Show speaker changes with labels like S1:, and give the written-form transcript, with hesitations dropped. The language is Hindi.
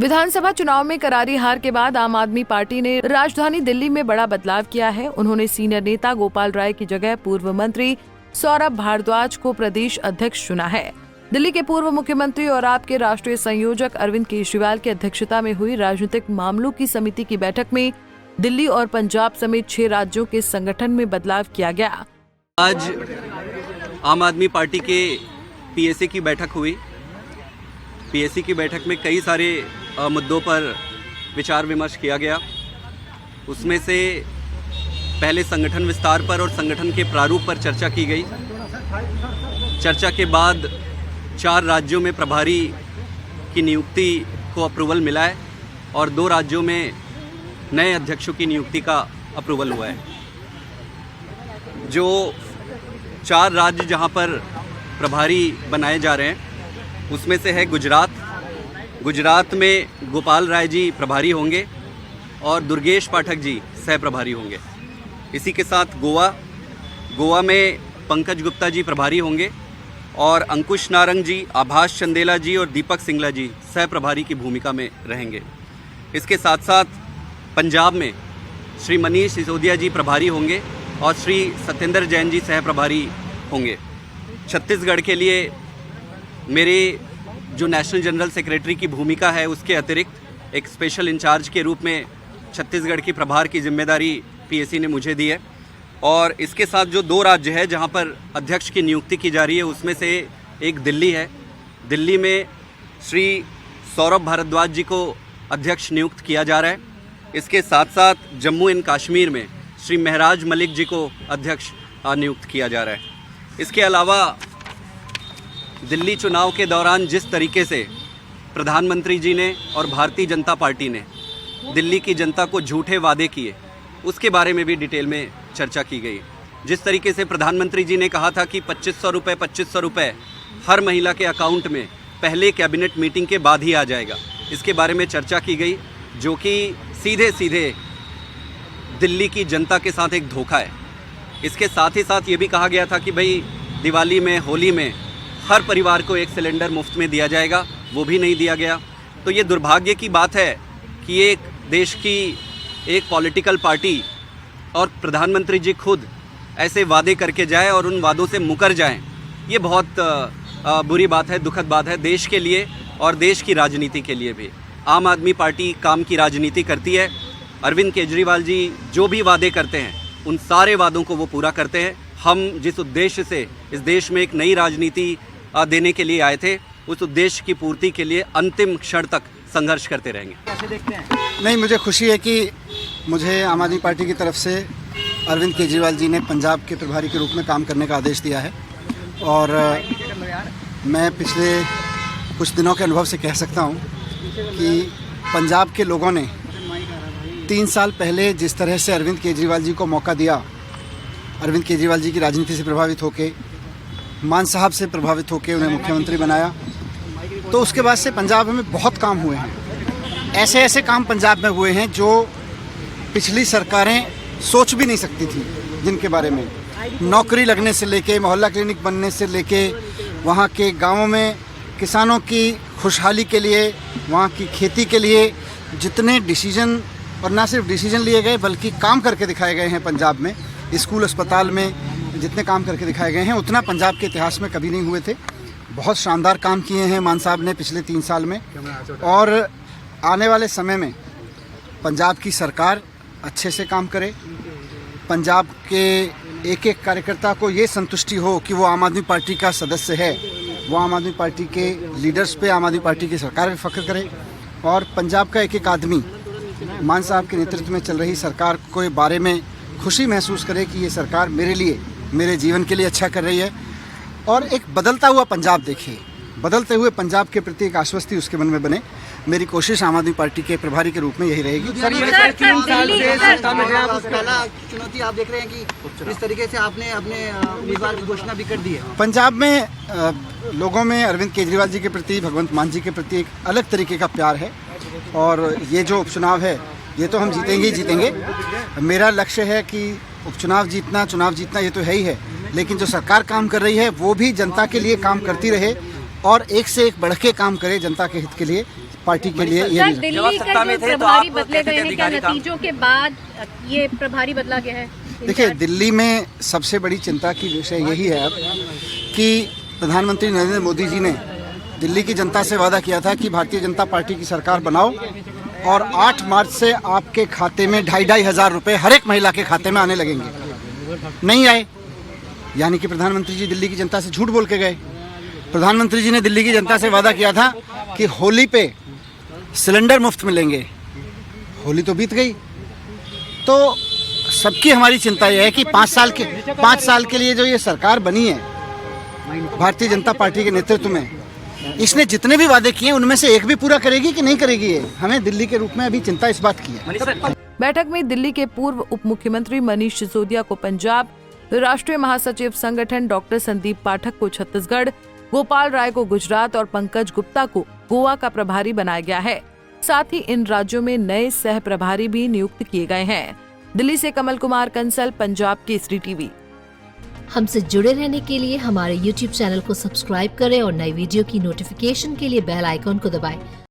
S1: विधानसभा चुनाव में करारी हार के बाद आम आदमी पार्टी ने राजधानी दिल्ली में बड़ा बदलाव किया है। उन्होंने सीनियर नेता गोपाल राय की जगह पूर्व मंत्री सौरभ भारद्वाज को प्रदेश अध्यक्ष चुना है। दिल्ली के पूर्व मुख्यमंत्री और आपके राष्ट्रीय संयोजक अरविंद केजरीवाल की अध्यक्षता में हुई राजनीतिक मामलों की समिति की बैठक में दिल्ली और पंजाब समेत 6 राज्यों के संगठन में बदलाव किया गया।
S2: आज आम आदमी पार्टी के पीएसी की बैठक हुई। पीएसी की बैठक में कई सारे मुद्दों पर विचार विमर्श किया गया। उसमें से पहले संगठन विस्तार पर और संगठन के प्रारूप पर चर्चा की गई। चर्चा के बाद 4 राज्यों में प्रभारी की नियुक्ति को अप्रूवल मिला है और 2 राज्यों में नए अध्यक्षों की नियुक्ति का अप्रूवल हुआ है। जो 4 राज्य जहां पर प्रभारी बनाए जा रहे हैं उसमें से है गुजरात। गुजरात में गोपाल राय जी प्रभारी होंगे और दुर्गेश पाठक जी सह प्रभारी होंगे। इसी के साथ गोवा में पंकज गुप्ता जी प्रभारी होंगे और अंकुश नारंग जी, आभास चंदेला जी और दीपक सिंगला जी सह प्रभारी की भूमिका में रहेंगे। इसके साथ साथ पंजाब में श्री मनीष सिसोदिया जी प्रभारी होंगे और श्री सत्येंद्र जैन जी सह प्रभारी होंगे। छत्तीसगढ़ के लिए मेरे जो नेशनल जनरल सेक्रेटरी की भूमिका है उसके अतिरिक्त एक स्पेशल इंचार्ज के रूप में छत्तीसगढ़ की प्रभार की जिम्मेदारी पीएसी ने मुझे दी है। और इसके साथ जो 2 राज्य है जहां पर अध्यक्ष की नियुक्ति की जा रही है उसमें से एक दिल्ली है। दिल्ली में श्री सौरभ भारद्वाज जी को अध्यक्ष नियुक्त किया जा रहा है। इसके साथ साथ जम्मू एंड कश्मीर में श्री महराज मलिक जी को अध्यक्ष नियुक्त किया जा रहा है। इसके अलावा दिल्ली चुनाव के दौरान जिस तरीके से प्रधानमंत्री जी ने और भारतीय जनता पार्टी ने दिल्ली की जनता को झूठे वादे किए उसके बारे में भी डिटेल में चर्चा की गई। जिस तरीके से प्रधानमंत्री जी ने कहा था कि 2500 रुपये हर महिला के अकाउंट में पहले कैबिनेट मीटिंग के बाद ही आ जाएगा, इसके बारे में चर्चा की गई, जो कि सीधे सीधे दिल्ली की जनता के साथ एक धोखा है। इसके साथ ही साथ ये भी कहा गया था कि भाई दिवाली में, होली में हर परिवार को 1 सिलेंडर मुफ्त में दिया जाएगा, वो भी नहीं दिया गया। तो ये दुर्भाग्य की बात है कि एक देश की एक पॉलिटिकल पार्टी और प्रधानमंत्री जी खुद ऐसे वादे करके जाए और उन वादों से मुकर जाएं। ये बहुत बुरी बात है, दुखद बात है देश के लिए और देश की राजनीति के लिए भी। आम आदमी पार्टी काम की राजनीति करती है। अरविंद केजरीवाल जी जो भी वादे करते हैं उन सारे वादों को वो पूरा करते हैं। हम जिस उद्देश्य से इस देश में एक नई राजनीति देने के लिए आए थे उस उद्देश्य की पूर्ति के लिए अंतिम क्षण तक संघर्ष करते रहेंगे।
S3: कैसे देखते हैं? नहीं, मुझे खुशी है कि मुझे आम आदमी पार्टी की तरफ से अरविंद केजरीवाल जी ने पंजाब के प्रभारी के रूप में काम करने का आदेश दिया है। और मैं पिछले कुछ दिनों के अनुभव से कह सकता हूं कि पंजाब के लोगों ने 3 साल पहले जिस तरह से अरविंद केजरीवाल जी को मौका दिया, अरविंद केजरीवाल जी की राजनीति से प्रभावित होकर, मान साहब से प्रभावित होकर उन्हें मुख्यमंत्री बनाया, तो उसके बाद से पंजाब में बहुत काम हुए हैं। ऐसे ऐसे काम पंजाब में हुए हैं जो पिछली सरकारें सोच भी नहीं सकती थी, जिनके बारे में नौकरी लगने से लेके, मोहल्ला क्लिनिक बनने से लेके, वहाँ के गांवों में किसानों की खुशहाली के लिए, वहाँ की खेती के लिए जितने डिसीजन, और ना सिर्फ डिसीजन लिए गए बल्कि काम करके दिखाए गए हैं पंजाब में, स्कूल अस्पताल में जितने काम करके दिखाए गए हैं उतना पंजाब के इतिहास में कभी नहीं हुए थे। बहुत शानदार काम किए हैं मान साहब ने पिछले 3 साल में। और आने वाले समय में पंजाब की सरकार अच्छे से काम करे, पंजाब के एक एक कार्यकर्ता को ये संतुष्टि हो कि वो आम आदमी पार्टी का सदस्य है, वो आम आदमी पार्टी के लीडर्स पे, आम आदमी पार्टी की सरकार पे फख्र करे। और पंजाब का एक एक आदमी मान साहब के नेतृत्व में चल रही सरकार के बारे में खुशी महसूस करे कि ये सरकार मेरे लिए, मेरे जीवन के लिए अच्छा कर रही है। और एक बदलता हुआ पंजाब देखे, बदलते हुए पंजाब के प्रति एक आश्वस्ति उसके मन में बने। मेरी कोशिश आम आदमी पार्टी के प्रभारी के रूप में यही रहेगी।
S4: सर, 3 साल से सत्ता में हैं, पहला चुनौती आप देख रहे हैं कि इस तरीके से आपने अपने उम्मीदवार की घोषणा भी कर दी है।
S3: पंजाब में लोगों में अरविंद केजरीवाल जी के प्रति, भगवंत मान जी के प्रति एक अलग तरीके का प्यार है। और ये जो उपचुनाव है ये तो हम जीतेंगे ही जीतेंगे। मेरा लक्ष्य है कि उपचुनाव जीतना, चुनाव जीतना ये तो है ही है, लेकिन जो सरकार काम कर रही है वो भी जनता के लिए काम करती रहे और एक से एक बढ़ के काम करे जनता के हित के लिए। पार्टी के लिए ये
S5: सर,
S3: नहीं
S5: दिल्ली का जो प्रभारी बदले गए हैं, क्या नतीजों के बाद ये प्रभारी बदला गया है?
S3: देखिए, दिल्ली में सबसे बड़ी चिंता की विषय यही है अब कि प्रधानमंत्री नरेंद्र मोदी जी ने दिल्ली की जनता से वादा किया था कि भारतीय जनता पार्टी की सरकार बनाओ और 8 मार्च से आपके खाते में 2,500 रुपये हर एक महिला के खाते में आने लगेंगे। नहीं आए, यानी कि प्रधानमंत्री जी दिल्ली की जनता से झूठ बोल के गए। प्रधानमंत्री जी ने दिल्ली की जनता से वादा किया था कि होली पे सिलेंडर मुफ्त मिलेंगे। होली तो बीत गई। तो सबकी हमारी चिंता यह है कि 5 साल के लिए जो ये सरकार बनी है भारतीय जनता पार्टी के नेतृत्व में, इसने जितने भी वादे किए उनमें से एक भी पूरा करेगी कि नहीं करेगी। ये हमें दिल्ली के रूप में अभी चिंता इस बात की है।
S1: बैठक में दिल्ली के पूर्व उप मुख्यमंत्री मनीष सिसोदिया को पंजाब, राष्ट्रीय महासचिव संगठन डॉक्टर संदीप पाठक को छत्तीसगढ़, गोपाल राय को गुजरात और पंकज गुप्ता को गोवा का प्रभारी बनाया गया है। साथ ही इन राज्यों में नए सह प्रभारी भी नियुक्त किए गए हैं। दिल्ली से कमल कुमार कंसल, पंजाब केसरी टीवी।
S6: हमसे जुड़े रहने के लिए हमारे YouTube चैनल को सब्सक्राइब करें और नई वीडियो की नोटिफिकेशन के लिए बेल आइकॉन को दबाएं।